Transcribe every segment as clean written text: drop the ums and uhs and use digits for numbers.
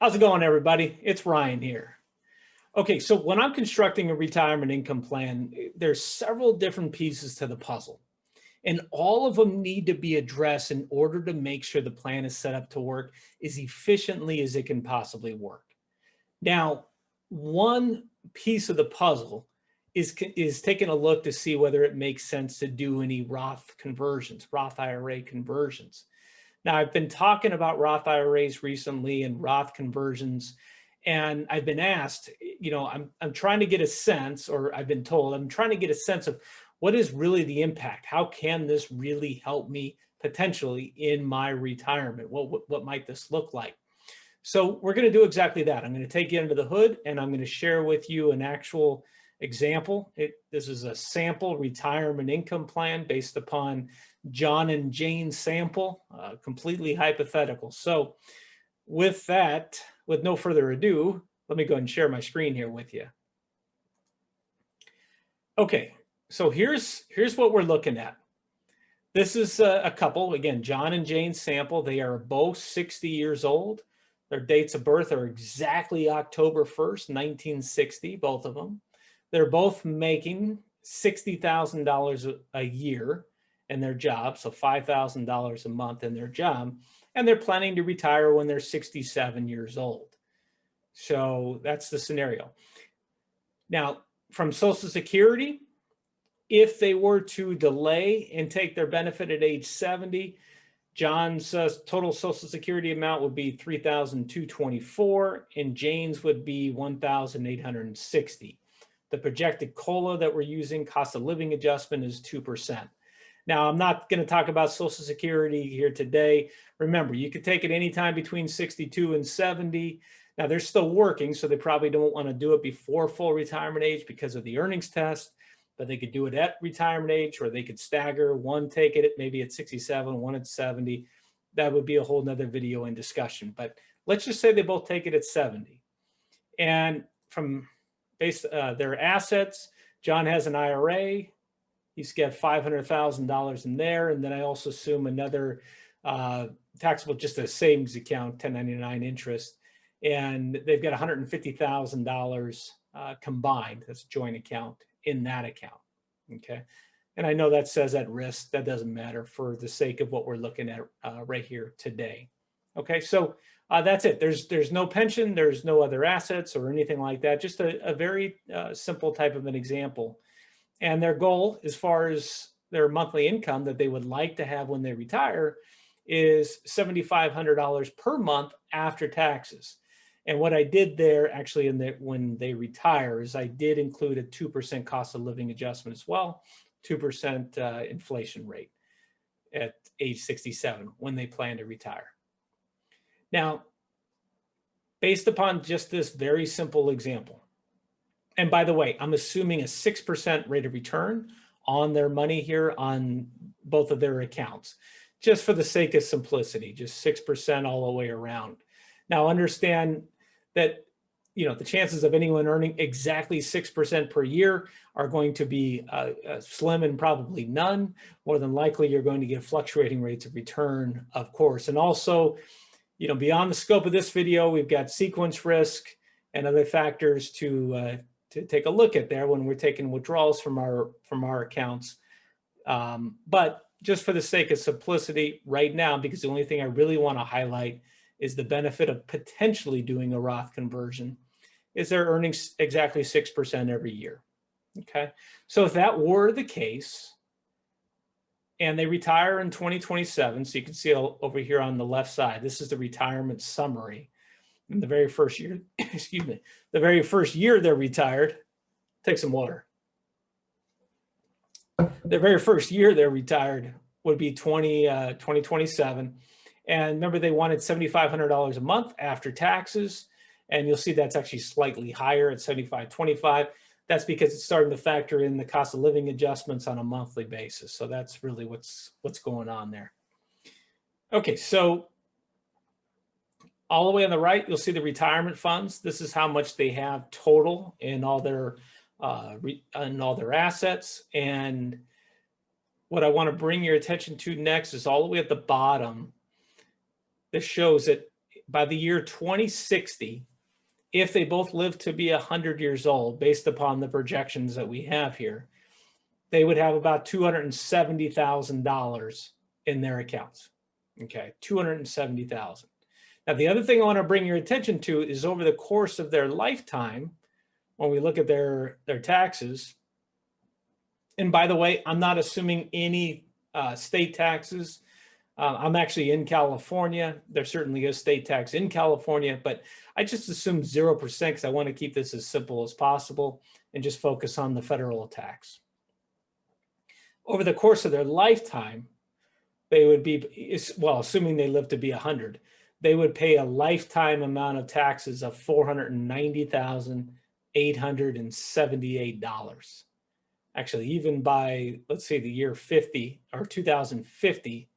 How's it going, everybody? It's Ryan here. Okay, so when I'm constructing a retirement income plan, there's several different pieces to the puzzle, and all of them need to be addressed in order to make sure the plan is set up to work as efficiently as it can possibly work. Now, one piece of the puzzle is taking a look to see whether it makes sense to do any Roth conversions, Roth IRA conversions. Now, I've been talking about Roth IRAs recently and Roth conversions, and I've been asked, I'm trying to get a sense, or I've been told, I'm trying to get a sense of what is really the impact? How can this really help me potentially in my retirement? What might this look like? So we're going to do exactly that. I'm going to take you under the hood, and I'm going to share with you an actual example. This is a sample retirement income plan based upon John and Jane sample, completely hypothetical. So with that, with no further ado, let me go ahead and share my screen here with you. Okay, so here's what we're looking at. This is a couple, again, John and Jane sample. They are both 60 years old. Their dates of birth are exactly October 1st, 1960, both of them. They're both making $60,000 a year in their job, so $5,000 a month in their job, and they're planning to retire when they're 67 years old. So that's the scenario. Now, from Social Security, if they were to delay and take their benefit at age 70, John's total Social Security amount would be $3,224, and Jane's would be $1,860. The projected COLA that we're using, cost of living adjustment, is 2%. Now, I'm not going to talk about Social Security here today. Remember, you could take it anytime between 62 and 70. Now, they're still working, so they probably don't want to do it before full retirement age because of the earnings test, but they could do it at retirement age, or they could stagger one, take it maybe at 67, one at 70. That would be a whole nother video and discussion. But let's just say they both take it at 70. And from their assets, John has an IRA. He's got $500,000 in there. And then I also assume another taxable, just a savings account, 1099 interest. And they've got $150,000 combined. That's a joint account in that account. Okay. And I know that says at risk. That doesn't matter for the sake of what we're looking at right here today. Okay. So that's it. There's no pension. There's no other assets or anything like that. Just a very simple type of an example. And their goal, as far as their monthly income that they would like to have when they retire, is $7,500 per month after taxes. And what I did there actually when they retire is I did include a 2% cost of living adjustment as well, 2% inflation rate at age 67 when they plan to retire. Now, based upon just this very simple example, and by the way, I'm assuming a 6% rate of return on their money here on both of their accounts, just for the sake of simplicity, just 6% all the way around. Now, understand that the chances of anyone earning exactly 6% per year are going to be slim and probably none. More than likely, you're going to get fluctuating rates of return, of course. And also, beyond the scope of this video, we've got sequence risk and other factors to take a look at there when we're taking withdrawals from our accounts. But just for the sake of simplicity right now, because the only thing I really want to highlight is the benefit of potentially doing a Roth conversion, is they're earning exactly 6% every year. Okay. So if that were the case, and they retire in 2027, so you can see over here on the left side, this is the retirement summary. In the very first year, excuse me, the very first year they're retired, take some water. The very first year they're retired would be 2027. And remember, they wanted $7,500 a month after taxes. And you'll see that's actually slightly higher at $7,525. That's because it's starting to factor in the cost of living adjustments on a monthly basis. So that's really what's going on there. Okay, so all the way on the right, you'll see the retirement funds. This is how much they have total in all their assets. And what I want to bring your attention to next is all the way at the bottom. This shows that by the year 2060, if they both live to be 100 years old, based upon the projections that we have here, they would have about $270,000 in their accounts. Okay, $270,000. Now, the other thing I want to bring your attention to is over the course of their lifetime, when we look at their taxes, and by the way, I'm not assuming any state taxes. I'm actually in California. There certainly is state tax in California, but I just assume 0% because I want to keep this as simple as possible and just focus on the federal tax. Over the course of their lifetime, they would be, well, assuming they live to be 100, they would pay a lifetime amount of taxes of $490,878. Actually, even by, let's say, the year 50 or 2050,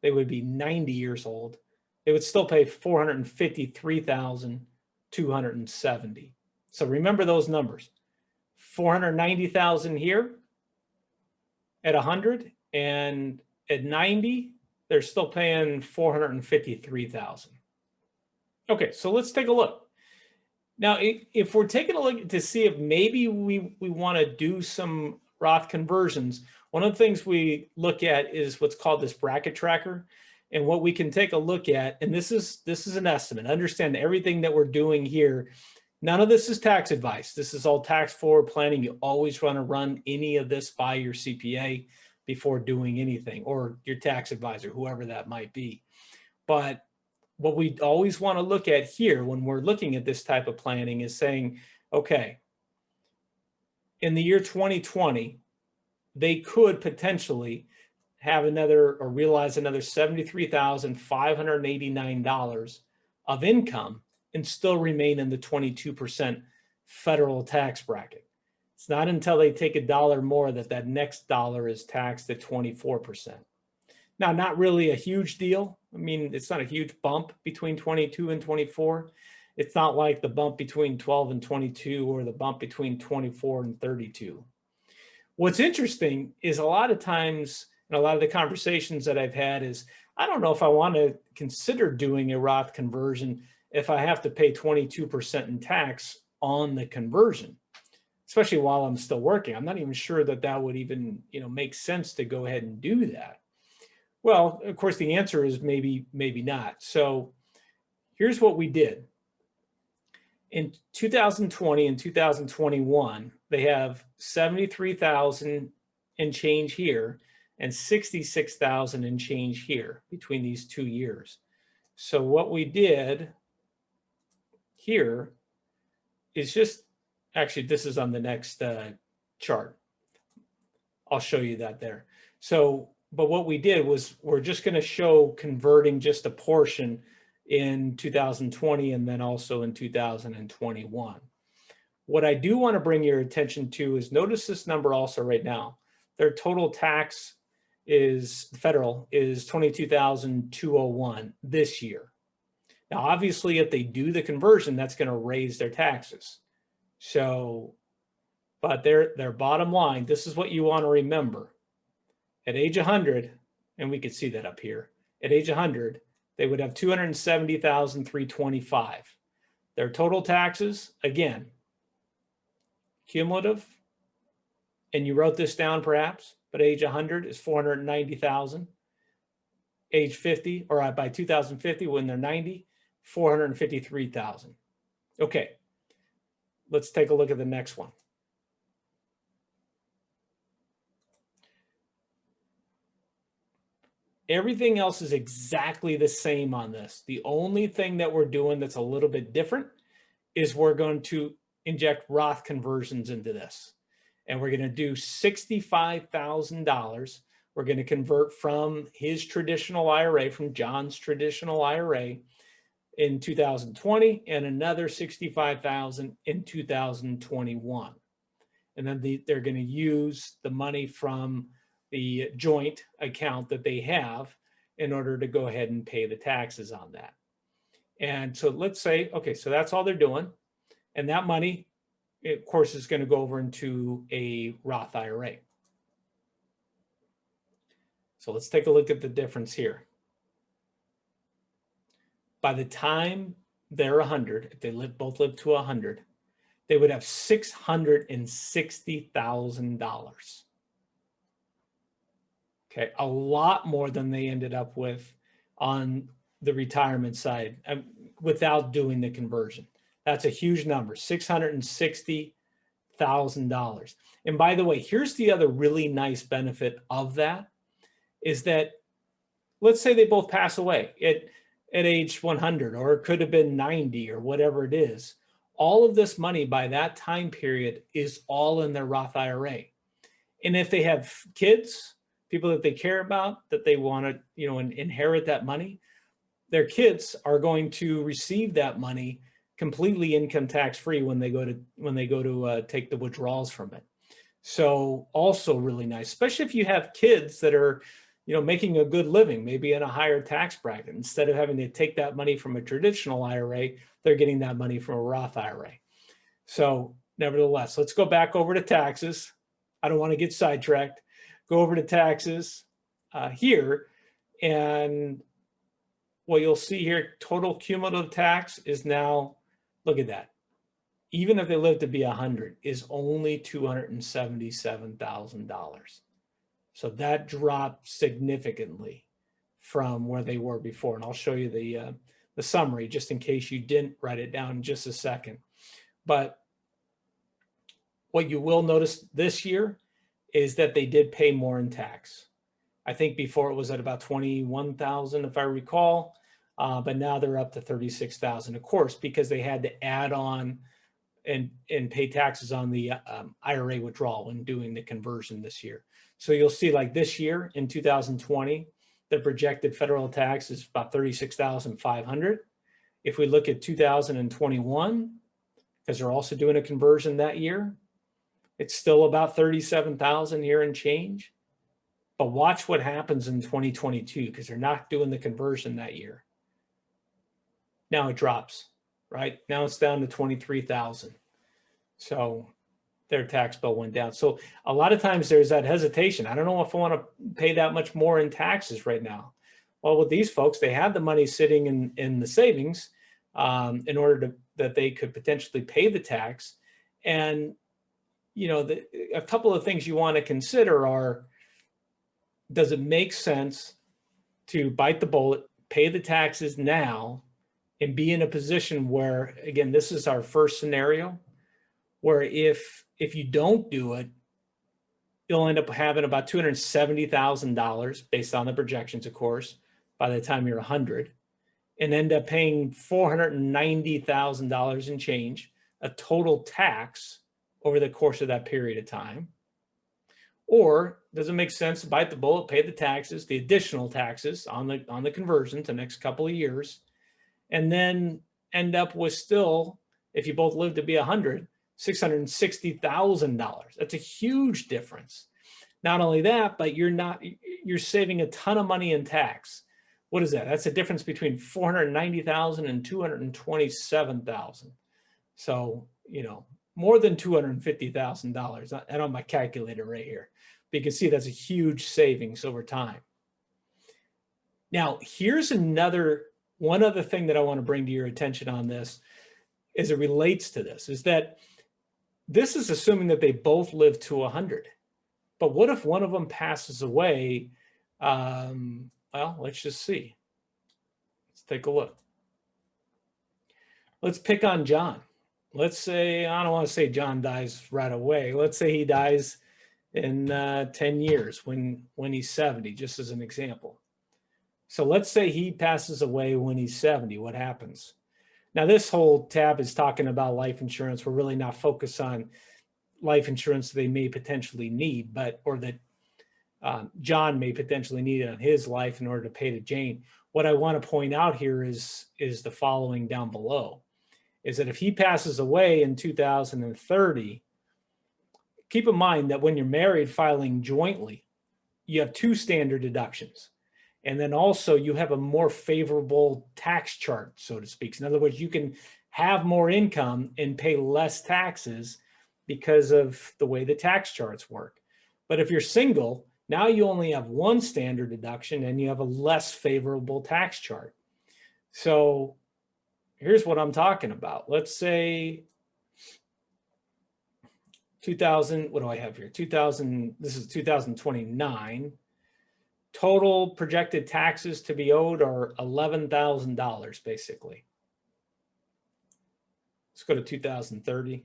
they would be 90 years old. They would still pay $453,270. So remember those numbers: 490,000 here at 100, and at 90, they're still paying 453,000. Okay, so let's take a look. Now, if we're taking a look to see if maybe we want to do some Roth conversions, one of the things we look at is what's called this bracket tracker. And what we can take a look at, and this is an estimate. Understand everything that we're doing here, none of this is tax advice. This is all tax forward planning. You always want to run any of this by your CPA before doing anything, or your tax advisor, whoever that might be. But what we always want to look at here when we're looking at this type of planning is saying, okay, in the year 2020, they could potentially have another or realize another $73,589 of income and still remain in the 22% federal tax bracket. It's not until they take a dollar more that that next dollar is taxed at 24%. Now, not really a huge deal. I mean, it's not a huge bump between 22 and 24. It's not like the bump between 12 and 22 or the bump between 24 and 32. What's interesting is a lot of times, and a lot of the conversations that I've had is, I don't know if I want to consider doing a Roth conversion if I have to pay 22% in tax on the conversion, especially while I'm still working. I'm not even sure that that would even, make sense to go ahead and do that. Well, of course, the answer is maybe, maybe not. So here's what we did. In 2020 and 2021, they have 73,000 and change here and 66,000 and change here between these 2 years. So what we did here is just, actually, this is on the next chart. I'll show you that there. So, but what we did was we're just going to show converting just a portion in 2020 and then also in 2021. What I do want to bring your attention to is notice this number also right now. Their total tax is federal is $22,201 this year. Now, obviously, if they do the conversion, that's going to raise their taxes. So, but their bottom line, this is what you want to remember. At age 100, and we could see that up here, at age 100, they would have $270,325. Their total taxes, again, cumulative, and you wrote this down perhaps, but age 100 is $490,000. Age 50, or by 2050, when they're 90, $453,000. Okay, let's take a look at the next one. Everything else is exactly the same on this. The only thing that we're doing that's a little bit different is we're going to inject Roth conversions into this. And we're going to do $65,000. We're going to convert from his traditional IRA, from John's traditional IRA in 2020, and another $65,000 in 2021. And then they're going to use the money from the joint account that they have in order to go ahead and pay the taxes on that. And so let's say, okay, so that's all they're doing. And that money, of course, is going to go over into a Roth IRA. So let's take a look at the difference here. by the time they're 100, if they both live to 100, they would have $660,000. Okay, a lot more than they ended up with on the retirement side without doing the conversion. That's a huge number, $660,000. And by the way, here's the other really nice benefit of that is that, let's say they both pass away at age 100, or it could have been 90 or whatever it is. All of this money by that time period is all in their Roth IRA. And if they have kids, people that they care about, that they want to, inherit that money, their kids are going to receive that money completely income tax free when they go to take the withdrawals from it. So also really nice, especially if you have kids that are, making a good living, maybe in a higher tax bracket. Instead of having to take that money from a traditional IRA, they're getting that money from a Roth IRA. So nevertheless, let's go back over to taxes. I don't want to get sidetracked. Go over to taxes here. And what you'll see here, total cumulative tax is now, look at that. Even if they live to be 100, is only $277,000. So that dropped significantly from where they were before. And I'll show you the summary just in case you didn't write it down in just a second. But what you will notice this year is that they did pay more in tax. I think before it was at about 21,000, if I recall, but now they're up to 36,000, of course, because they had to add on and pay taxes on the IRA withdrawal when doing the conversion this year. So you'll see, like this year in 2020, the projected federal tax is about 36,500. If we look at 2021, because they're also doing a conversion that year, it's still about 37,000 here and change. But watch what happens in 2022, because they're not doing the conversion that year. Now it drops, right? Now it's down to 23,000. So their tax bill went down. So a lot of times there's that hesitation. I don't know if I want to pay that much more in taxes right now. Well, with these folks, they have the money sitting in the savings in order that they could potentially pay the tax. And, a couple of things you want to consider are, does it make sense to bite the bullet, pay the taxes now, and be in a position where, again, this is our first scenario, where if you don't do it, you'll end up having about $270,000 based on the projections, of course, by the time you're 100, and end up paying $490,000 in change, a total tax over the course of that period of time. Or does it make sense to bite the bullet, pay the taxes, the additional taxes on the conversion the next couple of years, and then end up with still, if you both live to be 100, $660,000. That's a huge difference. Not only that, but you're saving a ton of money in tax. What is that? That's a difference between $490,000 and $227,000. So, more than $250,000. I don't have my calculator right here, but you can see that's a huge savings over time. Now, here's one other thing that I want to bring to your attention on this as it relates to this, is that this is assuming that they both live to 100. But what if one of them passes away? Well, let's just see. Let's take a look. Let's pick on John. Let's say, I don't want to say John dies right away. Let's say he dies in 10 years when he's 70, just as an example. So let's say he passes away when he's 70. What happens? Now, this whole tab is talking about life insurance. We're really not focused on life insurance they may potentially need, or that John may potentially need in his life in order to pay to Jane. What I want to point out here is the following down below, is that if he passes away in 2030, keep in mind that when you're married filing jointly, you have two standard deductions. And then also you have a more favorable tax chart, so to speak. In other words, you can have more income and pay less taxes because of the way the tax charts work. But if you're single, now you only have one standard deduction and you have a less favorable tax chart. So here's what I'm talking about. Let's say 2000, what do I have here? 2000, this is 2029. Total projected taxes to be owed are $11,000 basically. Let's go to 2030.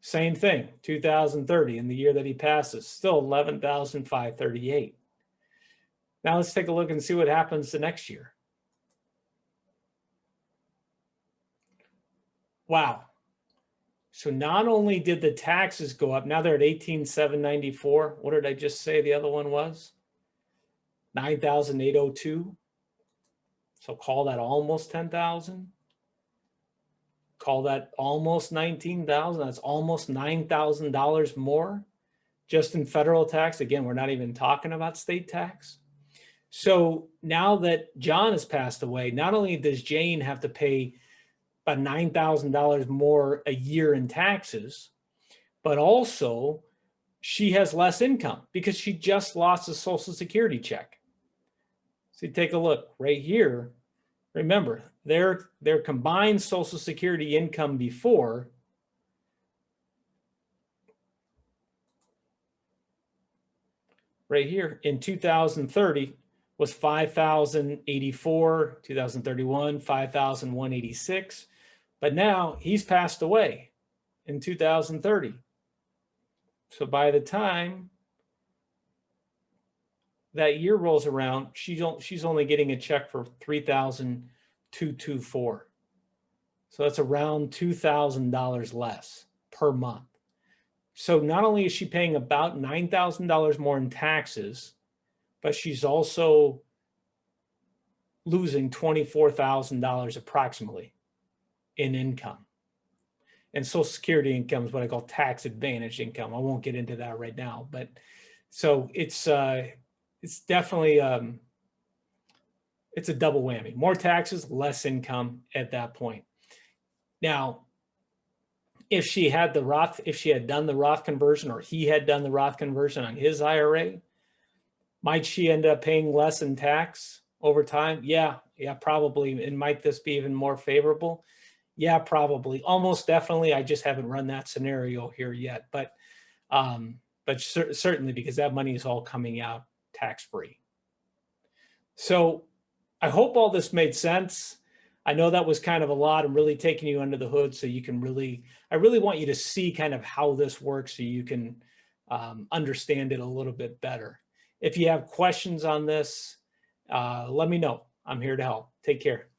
Same thing, 2030, in the year that he passes, still 11,538. Now let's take a look and see what happens the next year. Wow. So not only did the taxes go up, now they're at 18,794. What did I just say the other one was? 9,802. So call that almost 10,000. Call that almost 19,000. That's almost $9,000 more just in federal tax. Again, we're not even talking about state tax. So now that John has passed away, not only does Jane have to pay about $9,000 more a year in taxes, but also she has less income because she just lost a Social Security check. So you take a look right here. Remember, their combined Social Security income before right here in 2030 was 5,084, 2031, 5,186. But now he's passed away in 2030. So by the time that year rolls around, she's only getting a check for 3,224. So that's around $2,000 less per month. So not only is she paying about $9,000 more in taxes, but she's also losing $24,000 approximately in income. And Social Security income is what I call tax advantage income. I won't get into that right now, but so it's definitely it's a double whammy. More taxes, less income at that point. Now, if she had the Roth, if she had done the Roth conversion, or he had done the Roth conversion on his IRA, might she end up paying less in tax over time? Yeah, probably. And might this be even more favorable? Yeah, probably. Almost definitely. I just haven't run that scenario here yet, but certainly, because that money is all coming out tax-free. So I hope all this made sense. I know that was kind of a lot. I'm really taking you under the hood so you can I really want you to see kind of how this works so you can understand it a little bit better. If you have questions on this, let me know. I'm here to help. Take care.